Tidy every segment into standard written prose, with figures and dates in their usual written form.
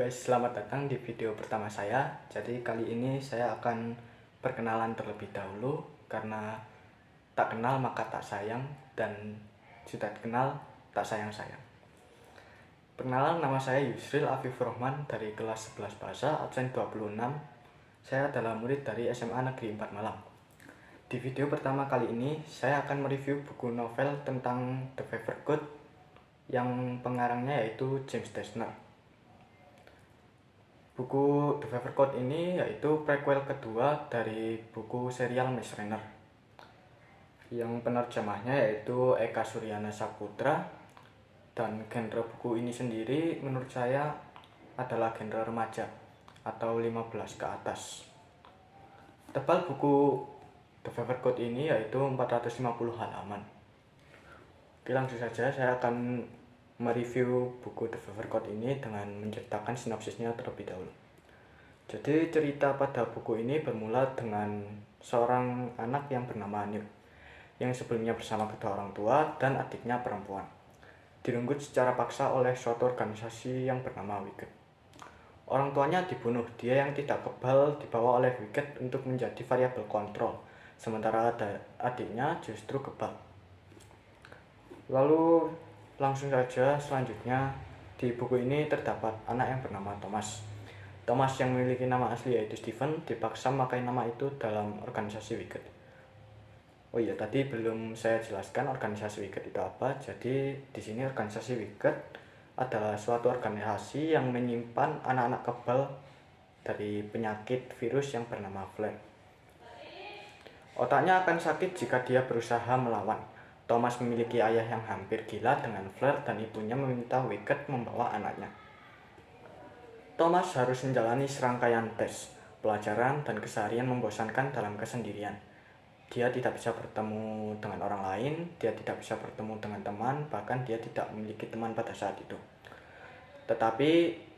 guys, selamat datang di video pertama saya. Jadi kali ini saya akan perkenalan terlebih dahulu. Karena tak kenal maka tak sayang, dan sudah kenal tak sayang-sayang. Perkenalan, nama saya Yusril Afif Rohman dari kelas 11 Bahasa, absen 26. Saya adalah murid dari SMA Negeri 4 Malang. Di video pertama kali ini saya akan mereview buku novel tentang The Fever Code yang pengarangnya yaitu James Dashner. Buku The Fever Code ini yaitu prequel kedua dari buku serial Maze Runner, yang penerjemahnya yaitu Eka Suryana Saputra. Dan genre buku ini sendiri menurut saya adalah genre remaja atau 15 ke atas. Tebal buku The Fever Code ini yaitu 450 halaman. Oke, langsung saja saya akan mereview buku The Fever Code ini dengan menceritakan sinopsisnya terlebih dahulu. Jadi cerita pada buku ini bermula dengan seorang anak yang bernama Newt, yang sebelumnya bersama kedua orang tua dan adiknya perempuan, direnggut secara paksa oleh suatu organisasi yang bernama Wicked. Orang tuanya dibunuh, dia yang tidak kebal dibawa oleh Wicked untuk menjadi variabel kontrol, sementara adiknya justru kebal. Lalu langsung saja selanjutnya, di buku ini terdapat anak yang bernama Thomas. Thomas yang memiliki nama asli yaitu Steven dipaksa memakai nama itu dalam organisasi Wicked. Oh iya, tadi belum saya jelaskan organisasi Wicked itu apa. Jadi di sini organisasi Wicked adalah suatu organisasi yang menyimpan anak-anak kebal dari penyakit virus yang bernama Flare. Otaknya akan sakit jika dia berusaha melawan. Thomas memiliki ayah yang hampir gila dengan Flare dan ibunya meminta Wicked membawa anaknya. Thomas harus menjalani serangkaian tes, pelajaran, dan keseharian membosankan dalam kesendirian. Dia tidak bisa bertemu dengan orang lain, dia tidak bisa bertemu dengan teman, bahkan dia tidak memiliki teman pada saat itu. Tetapi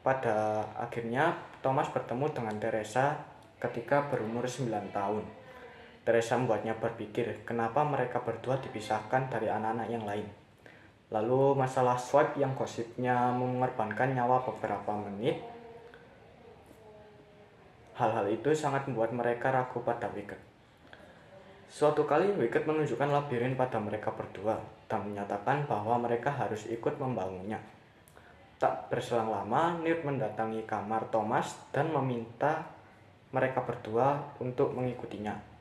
pada akhirnya Thomas bertemu dengan Teresa ketika berumur 9 tahun. Teresa membuatnya berpikir kenapa mereka berdua dipisahkan dari anak-anak yang lain. Lalu masalah swipe yang gosipnya mengorbankan nyawa beberapa menit. Hal-hal itu sangat membuat mereka ragu pada Wicked. Suatu kali Wicked menunjukkan labirin pada mereka berdua dan menyatakan bahwa mereka harus ikut membangunnya. Tak berselang lama, Newt mendatangi kamar Thomas dan meminta mereka berdua untuk mengikutinya.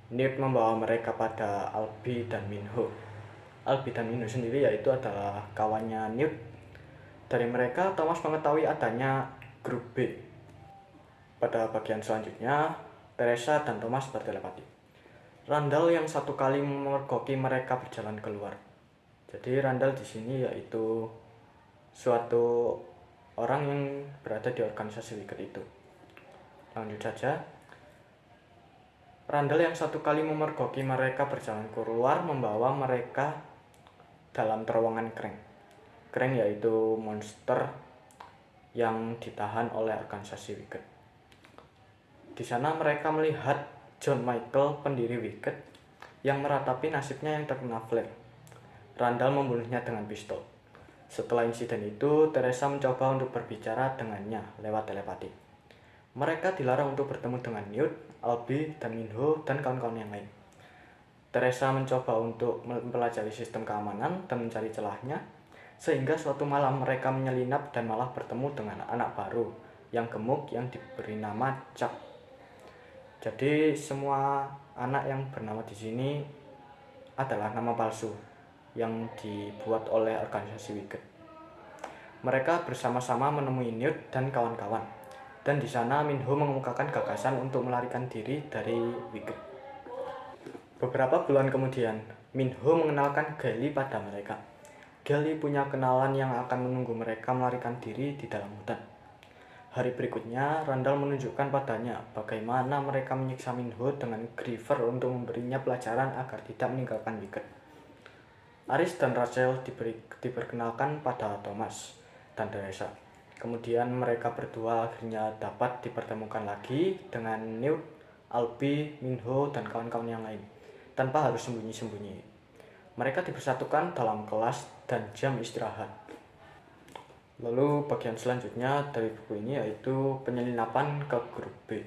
Newt membawa mereka pada Albie dan Minho. Albie dan Minho sendiri yaitu adalah kawannya Newt. Dari mereka, Thomas mengetahui adanya grup B. Pada bagian selanjutnya, Teresa dan Thomas bertelepati. Randall yang satu kali memergoki mereka berjalan keluar. Jadi Randall di sini yaitu suatu orang yang berada di organisasi Wicked itu. Lanjut saja. Randall yang satu kali memergoki mereka berjalan keluar membawa mereka dalam terowongan Krang. Krang yaitu monster yang ditahan oleh organisasi Wicked. Di sana mereka melihat John Michael, pendiri Wicked, yang meratapi nasibnya yang terkena Flare. Randall membunuhnya dengan pistol. Setelah insiden itu, Teresa mencoba untuk berbicara dengannya lewat telepati. Mereka dilarang untuk bertemu dengan Newt, Albie, dan Minho, dan kawan-kawan yang lain. Teresa mencoba untuk mempelajari sistem keamanan dan mencari celahnya, sehingga suatu malam mereka menyelinap dan malah bertemu dengan anak baru yang gemuk yang diberi nama Chuck. Jadi semua anak yang bernama di sini adalah nama palsu yang dibuat oleh organisasi Wicked. Mereka bersama-sama menemui Newt dan kawan-kawan. Dan di sana Minho mengemukakan gagasan untuk melarikan diri dari Wicked. Beberapa bulan kemudian, Minho mengenalkan Gally pada mereka. Gally punya kenalan yang akan menunggu mereka melarikan diri di dalam hutan. Hari berikutnya, Randall menunjukkan padanya bagaimana mereka menyiksa Minho dengan Griever untuk memberinya pelajaran agar tidak meninggalkan Wicked. Aris dan Rachel diperkenalkan pada Thomas dan Teresa. Kemudian mereka berdua akhirnya dapat dipertemukan lagi dengan Newt, Albie, Minho, dan kawan-kawan yang lain, tanpa harus sembunyi-sembunyi. Mereka dipersatukan dalam kelas dan jam istirahat. Lalu bagian selanjutnya dari buku ini yaitu penyelinapan ke grup B.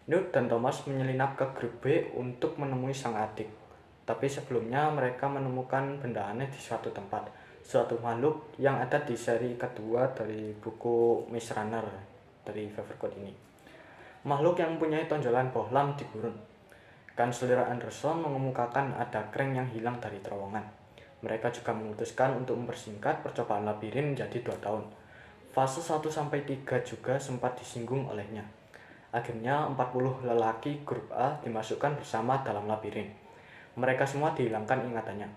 Newt dan Thomas menyelinap ke grup B untuk menemui sang adik. Tapi sebelumnya mereka menemukan benda aneh di suatu tempat, suatu makhluk yang ada di seri kedua dari buku Maze Runner dari Fevercott ini. Makhluk yang mempunyai tonjolan bohlam di gurun. Kanselir Anderson mengemukakan ada Krang yang hilang dari terowongan. Mereka juga memutuskan untuk mempersingkat percobaan labirin menjadi 2 tahun. Fase 1-3 juga sempat disinggung olehnya. Akhirnya 40 lelaki grup A dimasukkan bersama dalam labirin. Mereka semua dihilangkan ingatannya.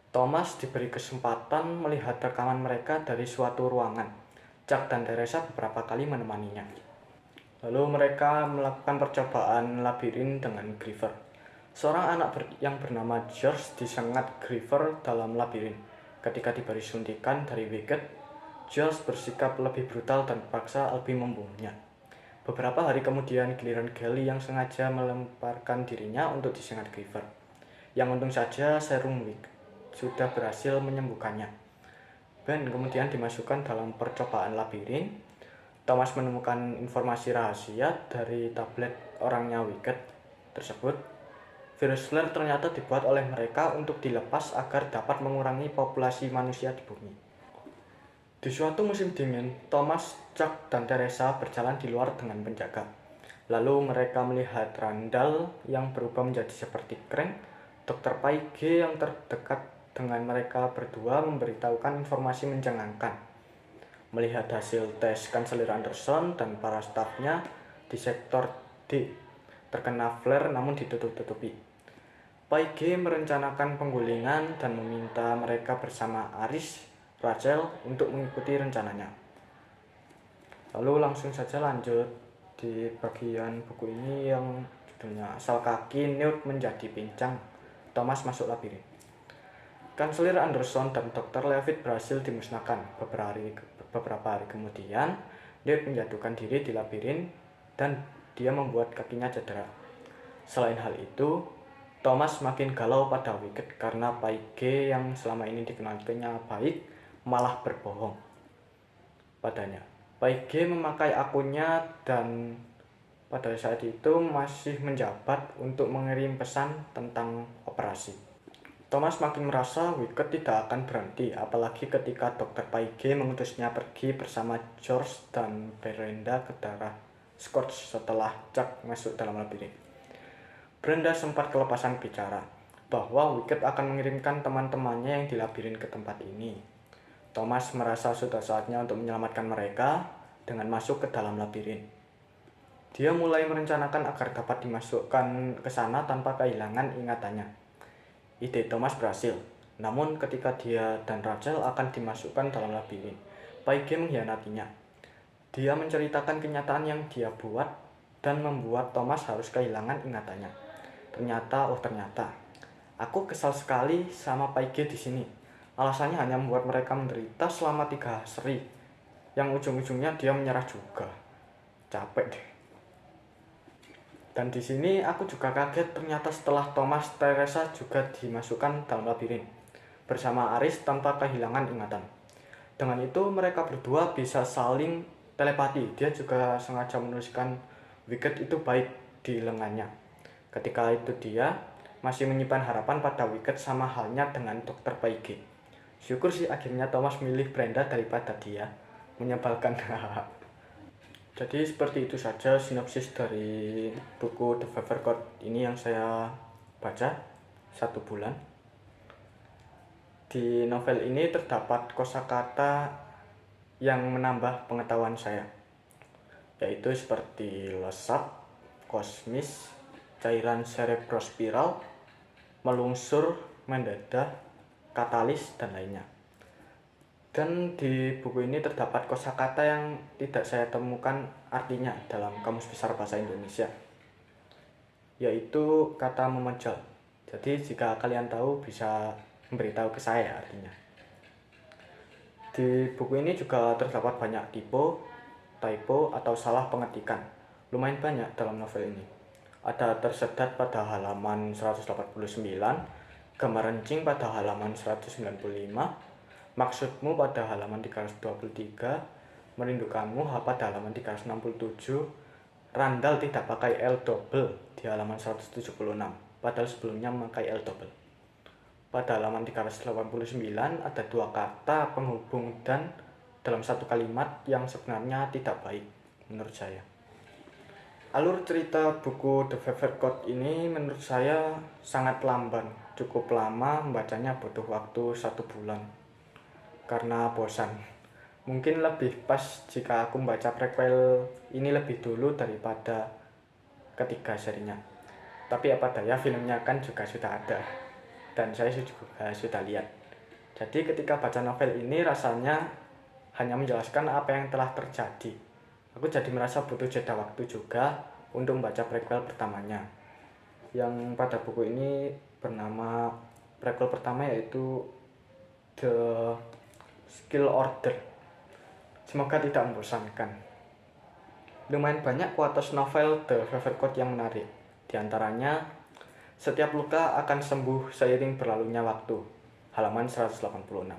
Thomas diberi kesempatan melihat rekaman mereka dari suatu ruangan. Chuck dan Teresa beberapa kali menemaninya. Lalu mereka melakukan percobaan labirin dengan Griever. Seorang anak yang bernama George disengat Griever dalam labirin. Ketika diberi suntikan dari Wicket, George bersikap lebih brutal dan paksa Albie membunuhnya. Beberapa hari kemudian giliran Gally yang sengaja melemparkan dirinya untuk disengat Griever. Yang untung saja serum Wicket sudah berhasil menyembuhkannya. Ben kemudian dimasukkan dalam percobaan labirin. Thomas menemukan informasi rahasia dari tablet orangnya Wicket tersebut. Virus flare ternyata dibuat oleh mereka untuk dilepas agar dapat mengurangi populasi manusia di bumi. Di suatu musim dingin, Thomas, Chuck, dan Teresa berjalan di luar dengan penjaga. Lalu mereka melihat Randall yang berubah menjadi seperti Krang. Dr. Paige yang terdekat dengan mereka berdua memberitahukan informasi mencengangkan. Melihat hasil tes Kanselir Anderson dan para stafnya di sektor D terkena flare namun ditutup-tutupi. Paige merencanakan penggulingan dan meminta mereka bersama Aris, Rachel untuk mengikuti rencananya. Lalu langsung saja lanjut di bagian buku ini yang judulnya Asal Kaki Newt Menjadi Pincang, Thomas Masuk Labirin. Kanselir Anderson dan Dr. Leavitt berhasil dimusnahkan. Beberapa hari kemudian, Newt menjatuhkan diri di labirin dan dia membuat kakinya cedera. Selain hal itu, Thomas makin galau pada Wicket karena Paige yang selama ini dikenalnya baik malah berbohong padanya. Paige memakai akunnya dan pada saat itu masih menjabat untuk mengirim pesan tentang operasi. Thomas makin merasa Wicket tidak akan berhenti, apalagi ketika Dr. Paige mengutusnya pergi bersama George dan Brenda ke daerah Scorch setelah Chuck masuk dalam labirin. Brenda sempat kelepasan bicara bahwa Wicket akan mengirimkan teman-temannya yang di labirin ke tempat ini. Thomas merasa sudah saatnya untuk menyelamatkan mereka dengan masuk ke dalam labirin. Dia mulai merencanakan agar dapat dimasukkan ke sana tanpa kehilangan ingatannya. Ide Thomas berhasil, namun ketika dia dan Rachel akan dimasukkan dalam labirin, Paige mengkhianatinya. Dia menceritakan kenyataan yang dia buat dan membuat Thomas harus kehilangan ingatannya. Ternyata, aku kesal sekali sama Paige di sini. Alasannya hanya membuat mereka menderita selama 3 seri, yang ujung-ujungnya dia menyerah juga. Capek deh. Dan di sini aku juga kaget ternyata setelah Thomas, Teresa juga dimasukkan dalam labirin bersama Aris tanpa kehilangan ingatan. Dengan itu mereka berdua bisa saling telepati. Dia juga sengaja menuliskan Wicket itu baik di lengannya. Ketika itu dia masih menyimpan harapan pada Wicket sama halnya dengan Dr. Paige. Syukur sih akhirnya Thomas milih Brenda daripada dia. Menyebalkan. Jadi seperti itu saja sinopsis dari buku The Fevercott ini yang saya baca 1 bulan. Di novel ini terdapat kosakata yang menambah pengetahuan saya, yaitu seperti lesat, kosmis, cairan cerebrospiral, melungsur, mendadah, katalis, dan lainnya. Dan di buku ini terdapat kosakata yang tidak saya temukan artinya dalam Kamus Besar Bahasa Indonesia, yaitu kata memejal. Jadi jika kalian tahu bisa memberitahu ke saya artinya. Di buku ini juga terdapat banyak typo atau salah pengetikan. Lumayan banyak dalam novel ini. Ada tersedat pada halaman 189, gambar rencing pada halaman 195, Maksudmu pada halaman 323, Merindukanmu pada halaman 367, Randall tidak pakai L double di halaman 176, padahal sebelumnya memakai L double. Pada halaman 389 ada dua kata penghubung dan dalam satu kalimat yang sebenarnya tidak baik menurut saya. Alur cerita buku The Velvet Coat ini menurut saya sangat lamban, cukup lama membacanya, butuh waktu 1 bulan karena bosan. Mungkin lebih pas jika aku membaca prequel ini lebih dulu daripada ketiga serinya. Tapi apa daya, filmnya kan juga sudah ada dan saya juga sudah lihat. Jadi ketika baca novel ini rasanya hanya menjelaskan apa yang telah terjadi. Aku jadi merasa butuh jeda waktu juga untuk membaca prequel pertamanya. Yang pada buku ini bernama, prequel pertama yaitu The Skill Order. Semoga tidak membosankan. Lumayan banyak quotes novel The Velvet Coat yang menarik. Di antaranya, setiap luka akan sembuh seiring berlalunya waktu. Halaman 186.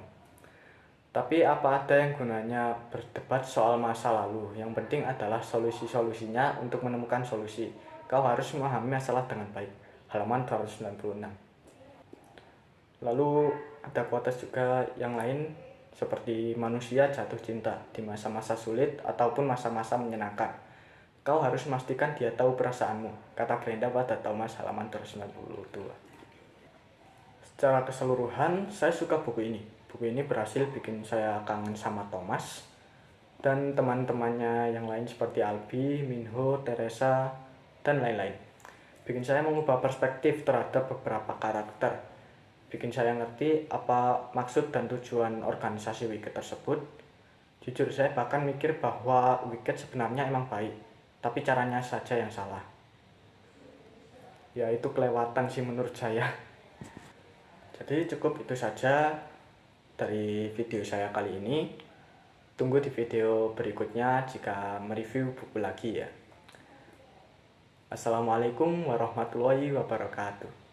Tapi apa ada yang gunanya berdebat soal masa lalu? Yang penting adalah solusi-solusinya untuk menemukan solusi. Kau harus memahami masalah dengan baik. Halaman 296. Lalu ada quotes juga yang lain seperti manusia jatuh cinta di masa-masa sulit ataupun masa-masa menyenangkan. Kau harus memastikan dia tahu perasaanmu, kata Brenda pada Thomas, halaman 292. Secara keseluruhan, saya suka buku ini. Buku ini berhasil bikin saya kangen sama Thomas dan teman-temannya yang lain seperti Albi, Minho, Teresa, dan lain-lain. Bikin saya mengubah perspektif terhadap beberapa karakter. Bikin saya ngerti apa maksud dan tujuan organisasi Wicked tersebut. Jujur saya bahkan mikir bahwa Wicked sebenarnya emang baik, tapi caranya saja yang salah. Ya itu kelewatan sih menurut saya. Jadi cukup itu saja dari video saya kali ini. Tunggu di video berikutnya jika mereview buku lagi ya. Assalamualaikum warahmatullahi wabarakatuh.